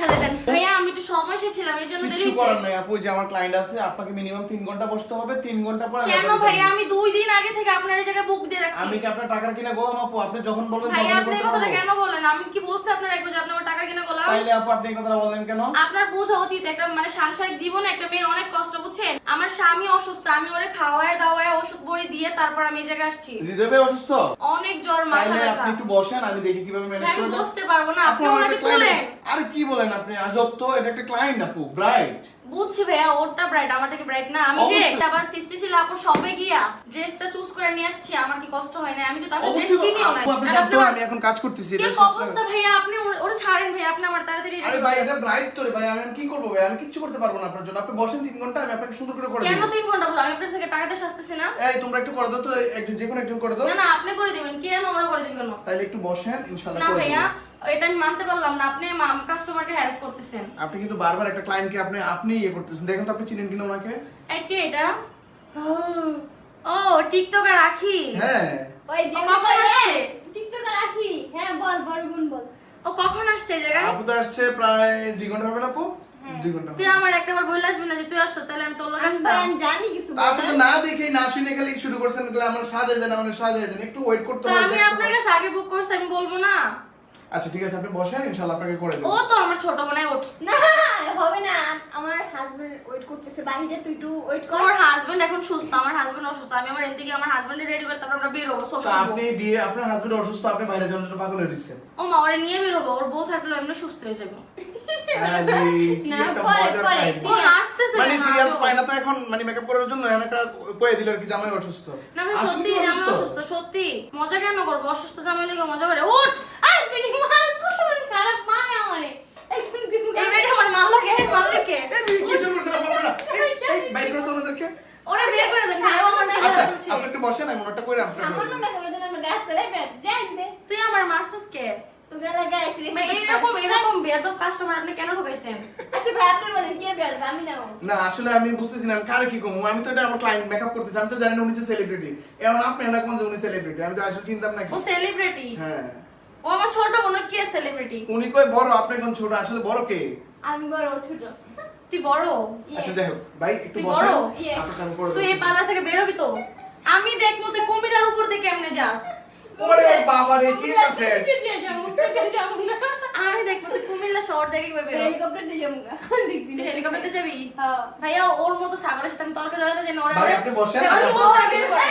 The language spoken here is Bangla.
সাথে দেন ভাইয়া, আমি একটু সমস্যা ছিলাম এই জন্য দেরি কিছু হয়েছে। করার নাই আপু, যে আমার ক্লায়েন্ট আছে, আপনাকে মিনিমাম 3 ঘন্টা বসতে হবে। 3 ঘন্টা পর কেন ভাইয়া, আমি 2 দিন আগে থেকে আপনার এই জায়গায় বুক দিয়ে রাখছি। আমি কি আপনার টাকার কিনা গোলাম আপু? আপনি যখন বলবেন ভাইয়া তখনই আপনি এই করতে কথাটা পারবো। কেন বলেন? আমি কি বলছি আপনার একবার যে আপনি আমার টাকা কিনা গোলাম? তাইলে আপু আপনি এই কথাটা বললেন কেন? আপনার বোঝা উচিত, একটা মানে সাংসারিক জীবনে একটা মেয়ের অনেক কষ্ট, বুঝছেন? আমার স্বামী অসুস্থ, আমি ওরে খাওয়ায় দাওয়ায় ওষুধ বড়ি দিয়ে তারপর আমি এই জায়গায় আসছি। হৃদয় ভাই অসুস্থ? অনেক জ্বর, মাথা তাইলে ব্যথা। আপনি একটু বসেন, আমি দেখি কিভাবে ম্যানেজ আমি করা যায়। বসতে পারবো না, আপনি আমার ওনাকে একটা client- বলেন। আরে কি বলেন আপনি, আজব তো, এটা একটা ক্লায়েন্ট আপু, ব্রাইট। বুঝছি ভাইয়া, ওরটা ব্রাইট, আমার থেকে ব্রাইট না। আমি যে অবশ্যই। আবার সৃষ্টিশীল আপু শপে গিয়া ড্রেসটা চুজ করে নিয়ে আসছি, আমার কি কষ্ট হয় না? আমি তো তারপর ড্রেস অবশ্যই কিনিও না। আপু, আপনি আর জানতো আপনার- আমি এখন কাজ করতেছি, কি এটা শেষ অবস্থা না। ভাইয়া, আপনি ওরে ছাড়েন ভাইয়া, আপনি আমার তাড়াতাড়ি আরে ভাই এটা ব্রাইট তো রে ভাই, আমি কি করবো ভাই, আমি কিচ্ছু করতে পারবো না আপনার জন্য। আপনি বসেন 3 ঘন্টা, আমি আপনাকে সুন্দর করে করে কেন দেব। 3 ঘন্টা বলো? আমি আপনার থেকে টাকাতে সাজতেছি না। এই তোমরা একটু করে দাও তো, একজন যে কোনো একজন করে দাও। না না, আপনি করে দিবেন, কেন ওরা করে দিবেন কেন? তাইলে একটু বসেন, ইনশাআল্লাহ না করে ভাইয়া, দেব। এটা আমি মানতে পারলাম না, আপনি কাস্টমারকে হ্যারাস করতেছেন। আপনি কিন্তু বারবার একটা ক্লায়েন্টকে আপনি ইয়ে করতেছেন। দেখেন তো আপনি চিনেন কিনা ওনাকে? এই কে এটা? ও টিকটকার রাখি। হ্যাঁ ওই যে ও কখন আসছে? টিকটকে রাখি। হ্যাঁ বল বড় বোন বল। ও কখন আসছে এই জায়গায়? আপু তো আসছে প্রায় 2 ঘন্টা হবে না আপু? হ্যাঁ। 2 ঘন্টা তুই আমার একটাবার বইলে আসবি না যে তুই আসছ, তাহলে আমি তোর লগে আমি আসতাম। জানি কিছু তা আপনি তো না দেখেই না শুনে খালি শুরু করছেন, তাহলে আমার সাজায় দেন, আমার সাজায় দেন, একটু ওয়েট করতে তো হবে, আমি দেখতে আপনার হবে। কাছে আগে বুক করছি, আমি বলবো না? আচ্ছা ঠিক আছে, আপনি বসেন, ইনশাআল্লাহ আপনাকে করে দেব। ও তো আমার ছোট বোনাই, ওঠ। না হবে না, আমার হাজবেন্ড ওয়েট করতেছে বাইরে, তুই একটু ওয়েট কর। তোমার হাজবেন্ড এখন সুস্থ, আমার হাজবেন্ড অসুস্থ। আমি আমার এদিকে আমার হাজবেন্ডে রেডি করে তারপর আমরা বের হবো, ছবি তো তুলবো। আপনি বিয়ে, আপনার হাজবেন্ড অসুস্থ, আপনি বাইরে যাওয়ার জন্য পাগল হয়ে দিচ্ছেন। ও মা, ওরে নিয়ে বের হবো, ওর বউ থাকলে এমনি সুস্থ হয়ে যাবে। আরে কি না, একটা পরে, মজার পরে, কাহিনী। ও হাসতেছে মানে কেন? সিরিয়াস আজব। পায় না তো এখন, মানে মেকআপ করার জন্য এখন একটা কয়ে দিল আর কি, জামাই অসুস্থ। না ভাই, আসলে সত্যি তো আমি অসুস্থ, সত্যি। মজা কেন করবো? অসুস্থ জামাই লেগে মজা করে? ওঠ। আর বিনি মার কোন খারাপ মারে আমারে। একদম দিবু এই বেটা আমার মাল লাগে, মাল লাগে। এই তুই কি শুরু করছিস বাবা না? এই বাইক করে তো ওনাদেরকে। ওরে বের করে দেন ভাই, ও আমার সাথে আচ্ছা চলছে। আপনি একটু বসেন, আমি ওনারটা করে আপনাকে আমার না মেকআপ এর জন্য আমার গায়ে তোলে ব্যাগ জান দে। তুই আমার মারছিস কে? তো গলা গায়ে সিরিয়াস। ভাই এরকম বেয়াদব কাস্টমার আপনি কেন ঢুকাইছেন? আচ্ছা ভাই আপনি বলেন কি বেলবা আমি নাও। না আসলে আমি বুঝতেছি না, আমি কারে কি কমু, আমি তো এটা আমার ক্লায়েন্ট মেকআপ করতেছি, আমি তো জানি না উনি যে সেলিব্রিটি। এখন আপনি এটা কোন যে উনি সেলিব্রিটি, আমি তো আসলে চিন্তাম না কি। ও সেলিব্রিটি? হ্যাঁ ও আমার ছোট বোন, কে সেলিব্রিটি? উনি কই বড়, আপনি কোন ছোট, আসলে বড় কে? আমি বড় ছোট। তুই বড়? আচ্ছা যাই হোক ভাই একটু তুই বসেন, বড়? আপনাকে আমি করে তুই এই দেব। পার্লার থেকে বের হবি তো? আমি দেখবো তুই কুমিল্লার উপর দিয়ে কেমনে যাস। ওরে বাবা রে, কি কথা? কিছু দিয়ে যাবো, টাকা যাবো না। আমি দেখবো তুই কুমিল্লা শহর থেকে কিভাবে বেরোস। হেলিকপ্টার দিয়ে যাবো গা। দেখবি তুই হেলিকপ্টারতে যাবি? হ্যাঁ। ভাইয়া ওর মতো ছাগলের সাথে আমি তর্কে জড়াতে চাই না। ওরা ভাই, আপনি বসেন, ভাই, আমি ওর আপনাকে- মতো বের করে।